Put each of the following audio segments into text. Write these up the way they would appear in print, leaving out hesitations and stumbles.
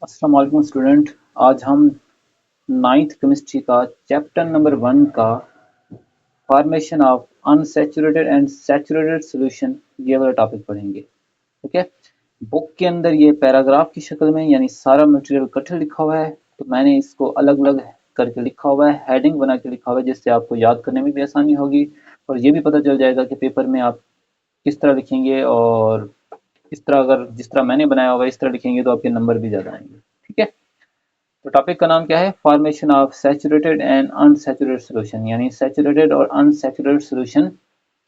अस्सलाम वालेकुम स्टूडेंट। आज हम नाइन्थ केमिस्ट्री का चैप्टर नंबर 1 का formation of unsaturated and saturated solution ये वाला टॉपिक पढ़ेंगे। ओके, बुक के अंदर ये पैराग्राफ की शक्ल में यानी सारा मटेरियल इकट्ठा लिखा हुआ है, तो मैंने इसको अलग अलग करके लिखा हुआ है, हेडिंग बना के लिखा हुआ है, जिससे आपको याद करने में भी आसानी होगी और ये भी पता चल जाएगा कि पेपर में आप किस तरह लिखेंगे। और इस तरह अगर जिस तरह मैंने बनाया होगा इस तरह लिखेंगे तो आपके नंबर भी ज़्यादा आएंगे। ठीक है, तो टॉपिक का नाम क्या है? Formation of saturated and unsaturated solution, यानी सैचुरेटेड और अनसैचुरेटेड सॉल्यूशन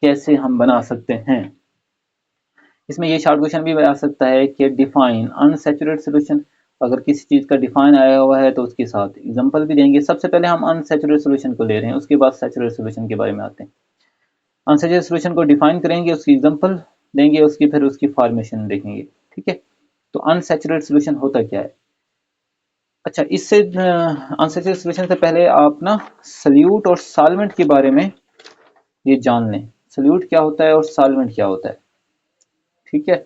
कैसे हम बना सकते हैं। इसमें ये शॉर्ट क्वेश्चन भी आ सकता है कि डिफाइन अनसैचुरेटेड सॉल्यूशन। अगर किसी चीज़ का डिफाइन आया हुआ है तो उसके साथ एग्जांपल भी देंगे। सबसे पहले हम अनसैचुरेटेड सॉल्यूशन को ले रहे हैं, उसके बाद सैचुरेटेड सॉल्यूशन के बारे में आते हैं। अनसैचुरेटेड सॉल्यूशन को डिफाइन करेंगे, उसकी एग्जांपल देंगे, उसकी फिर उसकी फॉर्मेशन देखेंगे। ठीक है, तो अनसैचुरेटेड सॉल्यूशन होता क्या है? अच्छा, इससे अनसैचुरेटेड सॉल्यूशन से पहले आप ना सल्यूट और सॉल्वेंट के बारे में ये जान लें। सल्यूट क्या होता है और सॉल्वेंट क्या होता है। ठीक है,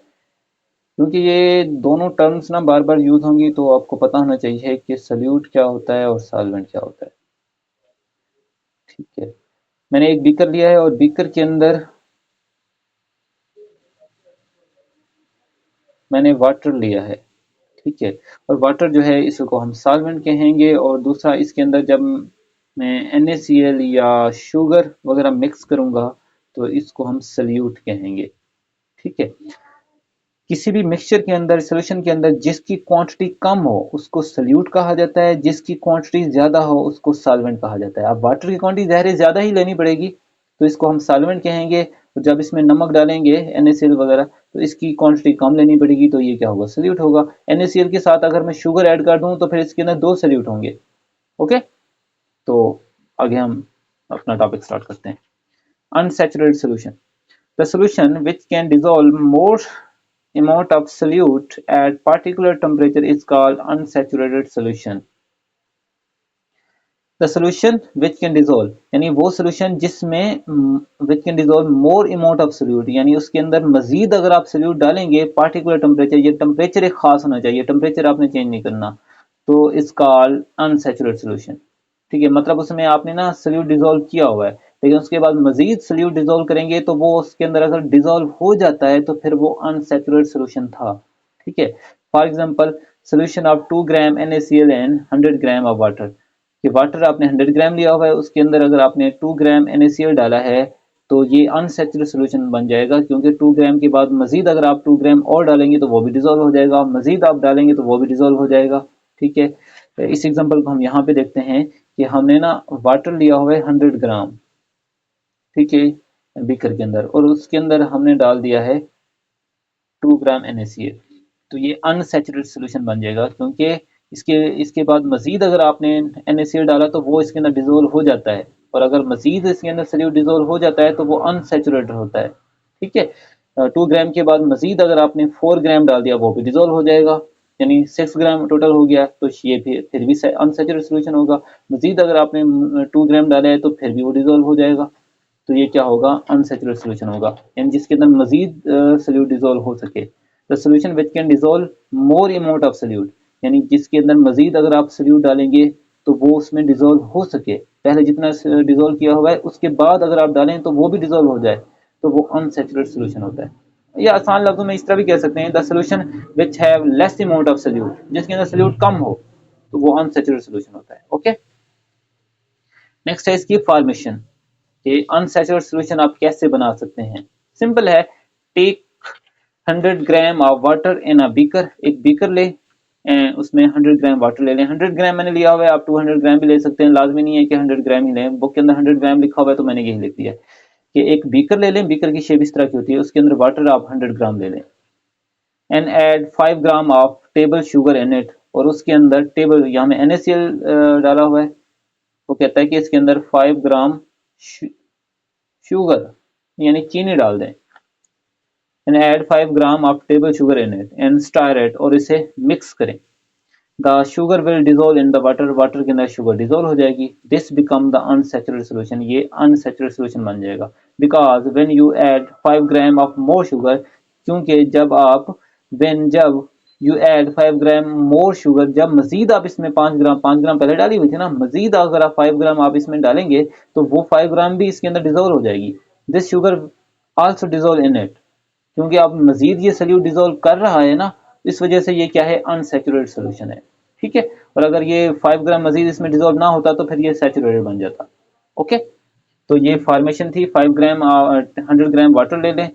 क्योंकि ये दोनों टर्म्स ना बार बार यूज होंगी, तो आपको पता होना चाहिए कि सल्यूट क्या होता है और सॉल्वेंट क्या होता है। ठीक है, मैंने एक बीकर लिया है और बीकर के अंदर मैंने वाटर लिया है। ठीक है, और वाटर जो है इसको हम सॉल्वेंट कहेंगे। और दूसरा, इसके अंदर जब मैं NaCl या शुगर वगैरह मिक्स करूंगा तो इसको हम सल्यूट कहेंगे। ठीक है, किसी भी मिक्सचर के अंदर, सॉल्यूशन के अंदर जिसकी क्वांटिटी कम हो उसको सल्यूट कहा जाता है, जिसकी क्वांटिटी ज़्यादा हो उसको सॉल्वेंट कहा जाता है। अब वाटर की क्वांटिटी ज़ाहिर है ज़्यादा ही लेनी पड़ेगी, तो इसको हम सॉल्वेंट कहेंगे। और जब इसमें नमक डालेंगे NaCl वगैरह, तो इसकी क्वांटिटी कम लेनी पड़ेगी, तो ये क्या होगा? सल्यूट होगा। NaCl के साथ अगर मैं शुगर ऐड कर दूं तो फिर इसके अंदर 2 सल्यूट होंगे। ओके, तो आगे हम अपना टॉपिक स्टार्ट करते हैं। Unsaturated solution, the solution which can dissolve more amount of solute at particular temperature is called unsaturated solution. The solution which can dissolve यानी वो solution जिसमें which can dissolve more amount of solute, यानी उसके अंदर मजीद अगर आप solute डालेंगे particular temperature, ये temperature एक खास होना चाहिए, temperature आपने change नहीं करना, तो is called unsaturated solution। ठीक है, मतलब उसमें आपने ना solute dissolve किया हुआ है, लेकिन उसके बाद मजीद solute dissolve करेंगे तो वो उसके अंदर अगर dissolve हो जाता है तो फिर वो unsaturated solution था। ठीक है, for example solution of 2 gram NaCl and 100 gram of water, कि वाटर आपने 100 ग्राम लिया हुआ है, उसके अंदर अगर आपने 2 ग्राम NaCl डाला है तो ये अनसैचुरेटेड सॉल्यूशन बन जाएगा, क्योंकि 2 ग्राम के बाद मजीद अगर आप 2 ग्राम और डालेंगे तो वो भी डिजोल्व हो जाएगा, मजीद आप डालेंगे तो वो भी डिजोल्व हो जाएगा। ठीक है, इस एग्जांपल को हम यहाँ पे देखते हैं कि हमने ना वाटर लिया हुआ है 100 ग्राम, ठीक है, बीकर के अंदर, और उसके अंदर हमने डाल दिया है 2 ग्राम NaCl, तो ये अनसैचुरेटेड सॉल्यूशन बन जाएगा, क्योंकि इसके इसके बाद मजीद अगर आपने NaCl डाला तो वो इसके अंदर डिजोल्व हो जाता है, और अगर मजीद इसके अंदर सॉल्यूट डिजोल्व हो जाता है तो वो अनसैचुरेटेड होता है। ठीक है, 2 ग्राम के बाद मजीद अगर आपने 4 ग्राम डाल दिया वो भी डिजोल्व हो जाएगा, यानी 6 ग्राम टोटल हो गया, तो ये फिर भी अनसैचुरेटेड सॉल्यूशन होगा। मजीद अगर आपने 2 ग्राम डाला है तो फिर भी वो डिजोल्व हो जाएगा, तो ये क्या होगा? अनसैचुरेटेड सॉल्यूशन होगा, यानी जिसके अंदर मजीद सॉल्यूट डिजोल्व हो सके। The solution which can dissolve more amount of solute, यानी जिसके अंदर मजीद अगर आप सॉल्यूट डालेंगे तो वो उसमें डिजोल्व हो सके, पहले जितना डिजोल्व किया हुआ है उसके बाद अगर आप डालें तो वो भी डिजोल्व हो जाए, तो वो अनसैचुरेटेड सॉल्यूशन होता है। या आसान लफ्जों में इस तरह भी कह सकते हैं, the solution which have less amount of solute, जिसके अंदर सॉल्यूट कम हो तो वो अनसैचुरेटेड सॉल्यूशन होता है। ओके, नेक्स्ट है इसकी फॉर्मेशन, कि अनसैचुरेटेड सॉल्यूशन आप कैसे बना सकते हैं। सिंपल है, take 100 gram of water in a beaker, एक बीकर ले, उसमें 100 ग्राम वाटर ले लें। 100 ग्राम मैंने लिया हुआ है, आप 200 ग्राम भी ले सकते हैं, लाजमी नहीं है कि 100 ग्राम ही लें, बुक के अंदर 100 ग्राम लिखा हुआ है तो मैंने यही लिख दिया है कि एक बीकर ले लें। बीकर की शेप इस तरह की होती है, उसके अंदर वाटर आप 100 ग्राम ले लें, and add 5 gram of table sugar in it, और उसके अंदर टेबल, यहाँ में NaCl डाला हुआ है, वो कहता है कि इसके अंदर 5 ग्राम शुगर यानी चीनी डाल दें, and add 5 gram of table sugar in it and star it, और इसे मिक्स करें। The sugar will dissolve in the water, water के अंदर शुगर डिजोल्व हो जाएगी। This become the unsaturated solution, ये अनसैचुरेटेड सॉल्यूशन बन जाएगा। Because when you add 5 gram of more sugar, क्योंकि जब you add 5 gram more sugar, जब मजीद आप इसमें 5 ग्राम पहले डाली हुई थी ना, मजीद अगर आप 5 ग्राम आप इसमें डालेंगे तो वो 5 ग्राम भी इसके अंदर डिजोल्व हो जाएगी। This sugar also dissolve in it, क्योंकि आप मजीद ये सल्यूट डिजोल्व कर रहा है ना, इस वजह से ये क्या है, अनसैचुरेटेड सोल्यूशन है। ठीक है, और अगर ये 5 ग्राम मजीद इसमें डिजोल्व ना होता तो फिर ये सैचुरेटेड बन जाता। ओके, तो ये फॉर्मेशन थी। 5 ग्राम 100 ग्राम वाटर ले लें,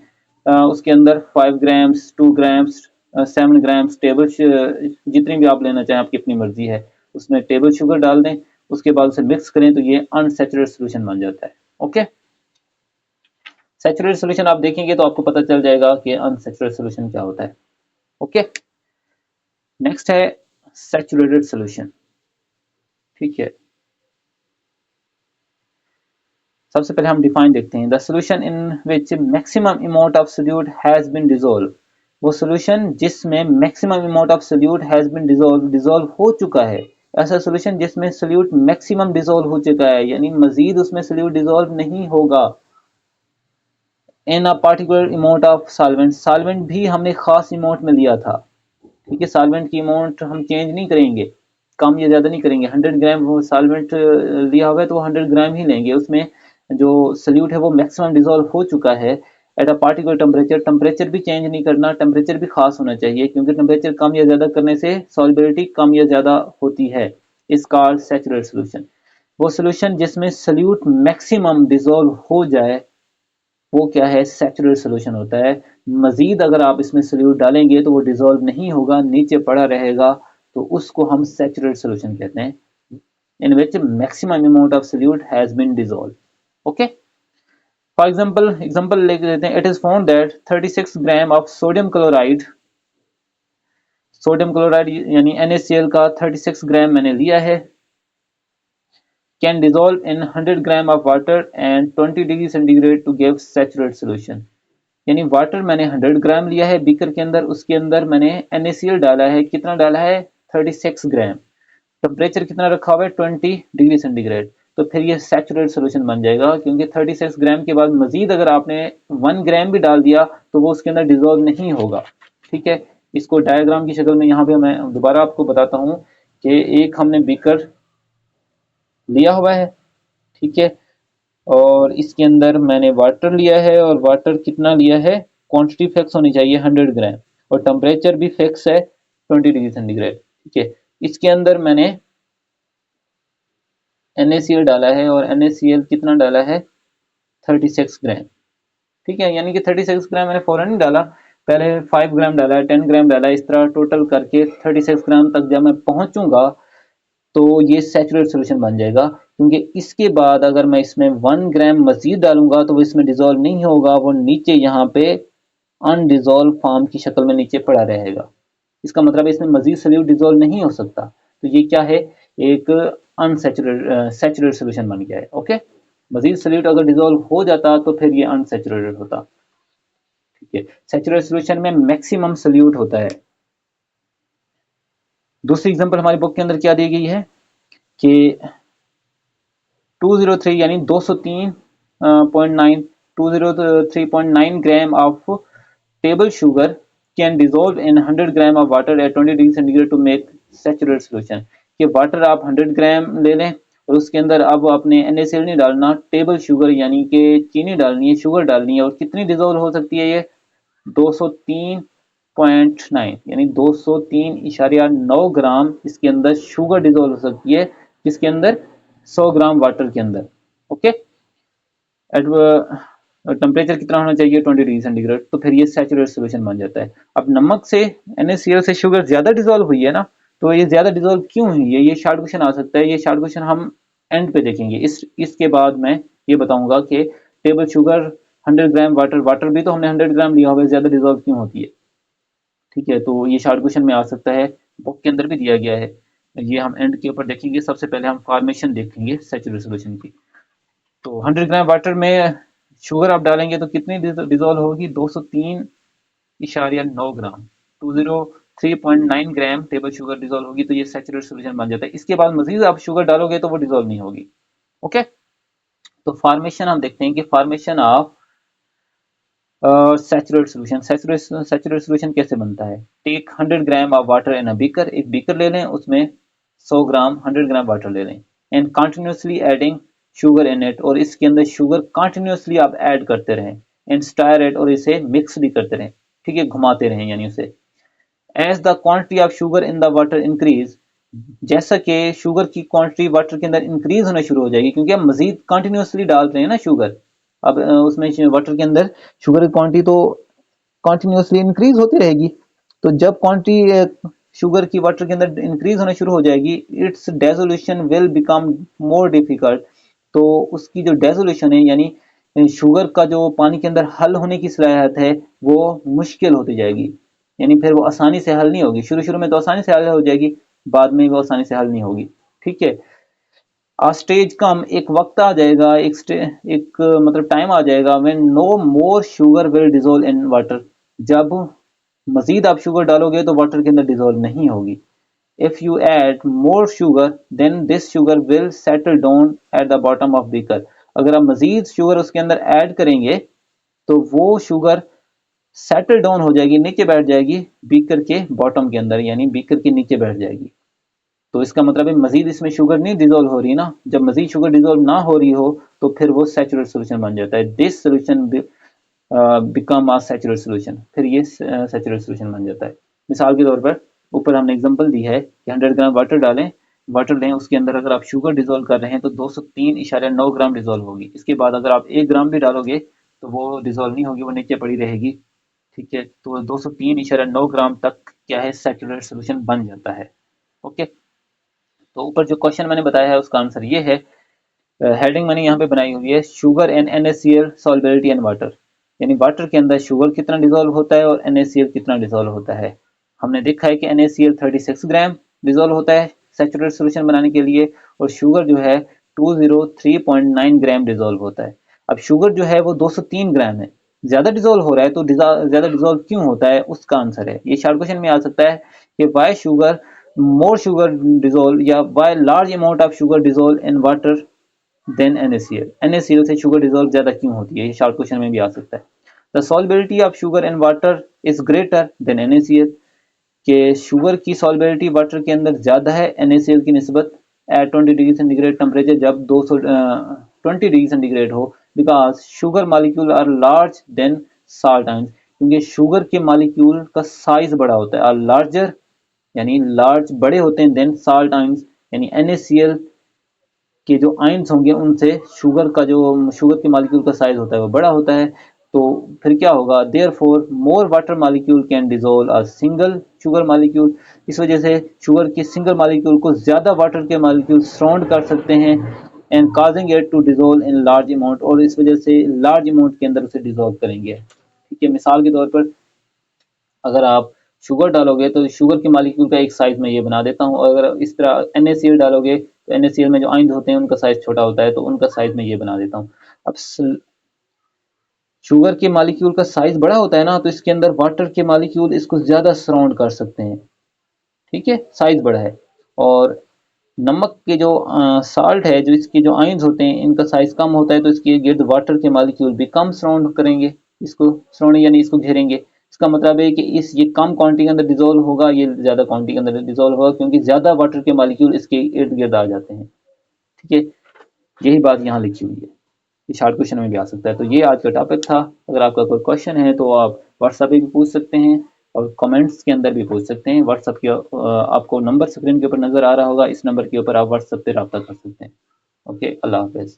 उसके अंदर 5 ग्राम्स 2 ग्राम्स 7 ग्राम्स टेबल, जितनी भी आप लेना चाहें आपकी अपनी मर्जी है, उसमें टेबल शुगर डाल दें, उसके बाद उसे मिक्स करें तो ये अनसैचुरेटेड सोल्यूशन बन जाता है। ओके, सैचुरेटेड सोल्यूशन आप देखेंगे तो आपको पता चल जाएगा कि अनसैचुरेटेड सोल्यूशन क्या होता है। ओके, नेक्स्ट है सैचुरेटेड सोल्यूशन। ठीक है, सबसे पहले हम डिफाइन देखते हैं। The solution in which maximum amount of solute has been dissolve, वो सोल्यूशन जिसमें maximum amount of solute has been dissolve हो चुका है। ऐसा सोल्यूशन जिसमें सोल्यूट मैक्सिमम डिसॉल्व हो चुका है, यानी मजीद उसमें सोल्यूट डिसॉल्व नहीं होगा। In a particular amount of solvent, solvent भी हमने खास अमाउंट में लिया था। ठीक है, सॉल्वेंट की अमाउंट हम चेंज नहीं करेंगे, कम या ज़्यादा नहीं करेंगे। 100 ग्राम वो सॉल्वेंट लिया हुआ है तो वो 100 ग्राम ही लेंगे। उसमें जो सल्यूट है वो मैक्सिमम डिसॉल्व हो चुका है at a particular temperature. Temperature भी चेंज नहीं करना, टेम्परेचर भी खास होना चाहिए, क्योंकि टेम्परेचर कम या ज़्यादा करने से सॉल्युबिलिटी कम या ज़्यादा होती है। इस कॉल्ड सैचुरेटेड सोल्यूशन। वो सोल्यूशन जिसमें सल्यूट मैक्सिमम डिसॉल्व हो जाए वो क्या है, सैचुरेटेड सोल्यूशन होता है। मजीद अगर आप इसमें सोल्यूट डालेंगे तो वो डिसॉल्व नहीं होगा, नीचे पड़ा रहेगा, तो उसको हम सैचुरेटेड सोल्यूशन कहते हैं, in which maximum amount of solute has been dissolve. Okay, for example लेके देते हैं। It is found that 36 gram of sodium chloride यानी NaCl का 36 ग्राम मैंने लिया है, can dissolve in 100 gram of water and 20 degree centigrade to give saturated solution। यानी water मैंने 100 ग्राम लिया है बीकर के अंदर, उसके अंदर मैंने NaCl डाला है, कितना डाला है, 36 ग्राम। टेम्परेचर कितना रखा हुआ है, 20 डिग्री सेंटीग्रेड। तो फिर ये सैचुरेटेड सोल्यूशन बन जाएगा, क्योंकि 36 ग्राम के बाद मजीद अगर आपने 1 ग्राम भी डाल दिया तो वो उसके अंदर डिजोल्व नहीं होगा। ठीक है, इसको डायग्राम की शक्ल में यहाँ पे मैं दोबारा आपको बताता हूँ कि एक हमने बीकर लिया हुआ है, ठीक है, और इसके अंदर मैंने वाटर लिया है, और वाटर कितना लिया है, क्वांटिटी फिक्स होनी चाहिए 100 ग्राम, और टेम्परेचर भी फिक्स है 20 डिग्री सेंटीग्रेड। ठीक है, इसके अंदर मैंने NaCl डाला है, और NaCl कितना डाला है, 36 ग्राम। ठीक है, यानी कि 36 ग्राम मैंने फौरन नहीं डाला, पहले 5 ग्राम डाला है, 10 ग्राम डाला है, इस तरह टोटल करके 36 ग्राम तक जब मैं पहुंचूंगा तो ये सैचुरेटेड सोल्यूशन बन जाएगा। क्योंकि इसके बाद अगर मैं इसमें 1 ग्राम मजीद डालूंगा तो वो इसमें डिजोल्व नहीं होगा, वो नीचे यहाँ पे अनडिजोल्व फॉर्म की शक्ल में नीचे पड़ा रहेगा। इसका मतलब है इसमें मजीद सोल्यूट डिजोल्व नहीं हो सकता। तो ये क्या है, एक अनसैचुरेटेड सैचुरेटेड सोल्यूशन बन गया है। ओके, मजीद सोल्यूट अगर डिजोल्व हो जाता तो फिर ये अनसैचुरेटेड होता। ठीक है, सैचुरेटेड सोल्यूशन में मैक्सिमम सोल्यूट होता है। दूसरी एग्जांपल हमारी बुक के अंदर क्या दी गई है कि 203 यानी 203.9 203.9 gram of table sugar can dissolve in 100 gram of water at 20 degree centigrade to make saturated solution. कि वाटर आप 100 ग्राम ले लें और उसके अंदर अब आपने NaCl नहीं डालना, टेबल शुगर यानी कि चीनी डालनी है, शुगर डालनी है, और कितनी डिसॉल्व हो सकती है ये, 203.9 यानी 203.9 ग्राम इसके अंदर शुगर डिसॉल्व हो सकती है, जिसके अंदर 100 ग्राम वाटर के अंदर। ओके, एट टेम्परेचर कितना होना चाहिए, 20 डिग्री सेंटीग्रेड। तो फिर ये सैचुरेटेड सोल्यूशन बन जाता है। अब नमक से NaCl से शुगर ज्यादा डिसॉल्व हुई है ना, तो ये ज्यादा डिसॉल्व क्यों हुई है, ये शॉर्ट क्वेश्चन आ सकता है। ये शॉर्ट क्वेश्चन हम एंड पे देखेंगे। इसके बाद मैं ये बताऊंगा कि table sugar 100 gram water, water भी तो हमने 100 ग्राम लिया हुआ है, ज्यादा डिसॉल्व क्यों होती है। ठीक है, तो ये शॉर्ट क्वेश्चन में आ सकता है, बुक के अंदर भी दिया गया है। ये हम एंड के ऊपर देखेंगे। सबसे पहले हम फॉर्मेशन देखेंगे सैचुरेटेड सोल्यूशन की। तो 100 ग्राम वाटर में शुगर आप डालेंगे तो कितनी डिजोल्व होगी, 203.9 ग्राम, 203.9 ग्राम टेबल शुगर डिजोल्व होगी। तो ये सैचुरेटेड सोल्यूशन बन जाता है। इसके बाद मजीद आप शुगर डालोगे तो वो डिजोल्व नहीं होगी। ओके, तो फॉर्मेशन हम देखते हैं कि formation of saturate solution, saturate solution कैसे बनता है? Take 100 gram of water in a beaker, एक बीकर ले लें, उसमें 100 ग्राम 100 ग्राम वाटर ले लें, and continuously adding sugar in it, और इसके अंदर शुगर कंटिन्यूसली आप ऐड करते रहें, एंड स्टायर इट, और इसे मिक्स भी करते रहें, ठीक है, घुमाते रहें यानी उसे। As the quantity of sugar in the water increase, जैसा कि शुगर की क्वांटिटी वाटर के अंदर इंक्रीज होना शुरू हो जाएगी, क्योंकि हम मजीद कंटिन्यूसली डाल रहे हैं ना शुगर, अब उसमें वाटर के अंदर शुगर की क्वांटिटी तो कंटिन्यूसली इंक्रीज होती रहेगी। तो जब क्वांटिटी शुगर की वाटर के अंदर इंक्रीज होना शुरू हो जाएगी, it's dissolution will become more difficult, तो उसकी जो डेजोल्यूशन है यानी शुगर का जो पानी के अंदर हल होने की सलाहियत है वो मुश्किल होती जाएगी, यानी फिर वो आसानी से हल नहीं होगी। शुरू शुरू में तो आसानी से हल हो जाएगी, बाद में वो आसानी से हल नहीं होगी, ठीक है। स्टेज कम, एक वक्त आ जाएगा, एक मतलब टाइम आ जाएगा, when no more sugar will dissolve in water, जब मजीद आप शुगर डालोगे तो वाटर के अंदर डिजोल्व नहीं होगी। If you add more sugar then this sugar will settle down at the bottom of beaker, अगर आप मजीद शुगर उसके अंदर ऐड करेंगे तो वो शुगर सेटल डाउन हो जाएगी, नीचे बैठ जाएगी बीकर के बॉटम के अंदर, यानी बीकर के नीचे बैठ जाएगी। तो इसका मतलब है मजीद इसमें शुगर नहीं डिजोल्व हो रही ना, जब मजीद शुगर डिजोल्व ना हो रही हो तो फिर वो सैचुरेट सोल्यूशन बन जाता है। This solution become a saturate solution, फिर ये सैचुरेट सोल्यूशन बन जाता है। मिसाल के तौर पर ऊपर हमने एग्जांपल दी है कि 100 ग्राम वाटर डालें, वाटर लें, उसके अंदर अगर आप शुगर डिजोल्व कर रहे हैं तो 203.9 ग्राम डिजोल्व होगी। इसके बाद अगर आप 1 ग्राम भी डालोगे तो वो डिजोल्व नहीं होगी, वो नीचे पड़ी रहेगी, ठीक है। तो 203.9 ग्राम तक क्या है, सैचुरेट सोल्यूशन बन जाता है। ओके, तो ऊपर जो क्वेश्चन मैंने बताया है उसका आंसर ये है, हेडिंग मैंने यहाँ पे बनाई हुई है, sugar and NaCl solubility and water, यानी वाटर के अंदर शुगर कितना डिजोल्व होता है और NaCl कितना डिजोल्व होता है। हमने देखा है कि NaCl 36 ग्राम डिजोल्व होता है सैचुरेट सोल्यूशन बनाने के लिए, और शुगर जो है 203.9 ग्राम डिजोल्व होता है। अब शुगर जो है वो 203 ग्राम है, ज्यादा डिजोल्व हो रहा है, तो ज्यादा डिजोल्व क्यों होता है उसका आंसर है, ये शॉर्ट क्वेश्चन में आ सकता है कि why sugar more sugar dissolve, या why large amount of sugar dissolve in water than NaCl, NaCl से शुगर डिजोल्व ज्यादा क्यों होती है, ये शॉर्ट क्वेश्चन में भी आ सकता है। The solubility of sugar in water is greater than NaCl, के शुगर की सॉल्युबिलिटी वाटर के अंदर ज्यादा है NaCl की निस्बत एट 20 डिग्री सेंटीग्रेड टेम्परेचर, जब 20 डिग्री सेंटीग्रेड हो, because sugar molecule are large than salt ions, क्योंकि शुगर के मॉलिक्यूल का साइज बड़ा होता है, आर लार्जर यानी लार्ज बड़े होते हैं, देन साल्ट आयंस यानी NaCl के जो आयंस होंगे उनसे शुगर का जो शुगर के मॉलिक्यूल का साइज होता है वो बड़ा होता है। तो फिर क्या होगा, therefore more water molecule can dissolve a single sugar molecule, इस वजह से शुगर के सिंगल मॉलिक्यूल को ज्यादा वाटर के मॉलिक्यूल सराउंड कर सकते हैं, and causing it to dissolve in large amount, और इस वजह से लार्ज अमाउंट के अंदर उसे डिसॉल्व करेंगे, ठीक है। मिसाल के तौर पर अगर आप शुगर डालोगे तो शुगर के मॉलिक्यूल का एक साइज मैं ये बना देता हूँ, और अगर इस तरह NaCl डालोगे तो NaCl में जो आयंस होते हैं उनका साइज छोटा होता है, तो उनका साइज मैं ये बना देता हूँ। अब शुगर के मॉलिक्यूल का साइज बड़ा होता है ना, तो इसके अंदर वाटर के मॉलिक्यूल इसको ज्यादा सराउंड कर सकते हैं, ठीक है, साइज बड़ा है। और नमक के जो साल्ट है, जो इसके जो आयंस होते हैं इनका साइज कम होता है, तो इसके गिर्द वाटर के मॉलिक्यूल भी कम सराउंड करेंगे, इसको सराउंड यानी इसको घेरेंगे। इसका मतलब है कि इस ये कम क्वांटिटी के अंदर डिसॉल्व होगा, ये ज्यादा क्वांटिटी के अंदर डिसॉल्व होगा, क्योंकि ज्यादा वाटर के मॉलिक्यूल इसके इर्द गिर्द आ जाते हैं, ठीक है। यही बात यहाँ लिखी हुई है, ये शॉर्ट क्वेश्चन में भी आ सकता है। तो ये आज का टॉपिक था, अगर आपका कोई क्वेश्चन है तो आप व्हाट्सएप पे भी पूछ सकते हैं और कमेंट्स के अंदर भी पूछ सकते हैं। व्हाट्सएप के आपको नंबर स्क्रीन के ऊपर नजर आ रहा होगा, इस नंबर के ऊपर आप व्हाट्सएप पे रब्ता कर सकते हैं। ओके, अल्लाह हाफिज़।